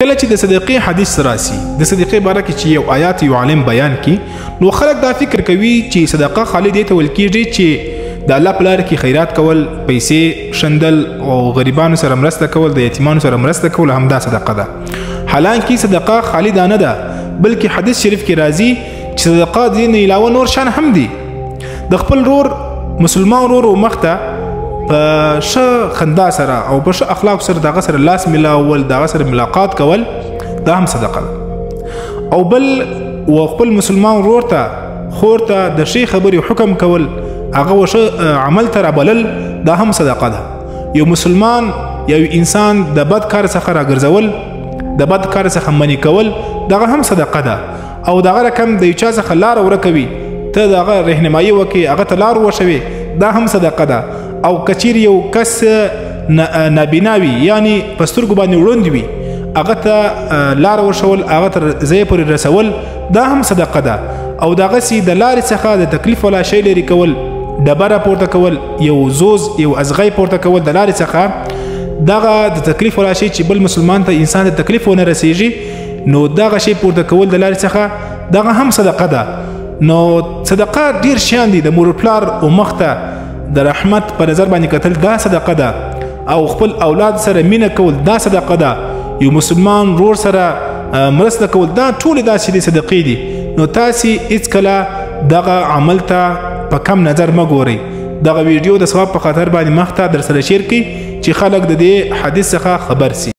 کله چې د صدقې حدیث راسي د صدقې باره کې چې یو آیات یو عالم بیان کی نو خلک دا فکر کوي چې صدقه خالي دی ته ول کیږي چې د الله په لار کې خیرات کول، پیسې شندل او غریبانو سره مرسته کول، د یتیمانو سره مرسته کول همدا صدقه ده. حالانکه صدقه خالي نه ده، بلکې حدیث شریف کې راځي چې صدقه دې نه علاوه نور شان هم دي. د خپل رور مسلمان رور مخته په ښه خندا سره او په ښه اخلاق سره دغه سره لاس ملاول، دغه سره ملاقات کول، دا هم صدقه ده. او بل و خپل مسلمان ورور ته خور ته د شي خبرې حکم کول، هغه وشه عمل ته رابلل، دا هم صدقه ده. یو مسلمان یو انسان د بد کار څخه راګرځول، د بد کار څخه منع کول، دغه هم صدقه ده. او دغه رقم د یو چا څخه لار ورکوي، ته دغه رهنمایي وکړي، هغه ته لار وښوي، دا هم صدقه ده. او کچیر یو کس نابیناوي یعنی په سترګو باندې وړوند وي، هغه ته لار ورښول، هغه ته ځای پورې رسول، دا هم صدقه ده. او دغسې د لارې څخه د تکلیف ولا شی لرې کول، ډبره پورته کول، یو زوز یو ازغی پورته کول د لارې څخه، دغه د تکلیف ولا شی چې بل مسلمان ته انسان ته تکلیف ونه رسیږي، نو دغه شی پورته کول د لارې څخه، دغه هم صدقه ده. نو صدقه ډیر شیان دي. د مور پلار او مخته د رحمت په نظر باندې کتل، دا صدقه ده. او خپل اولاد سره مینه کول، دا صدقه ده. یو مسلمان رور سره مرسته کول، دا ټول داسې دي صدقې دي. نو تاسو هیڅکله دغه عمل ته په کم نظر مه ګورئ. دغه ویډیو د ثواب په خاطر باندې مخته در سره شیر کړئ چې خلک د دې حدیث څخه خبر سي.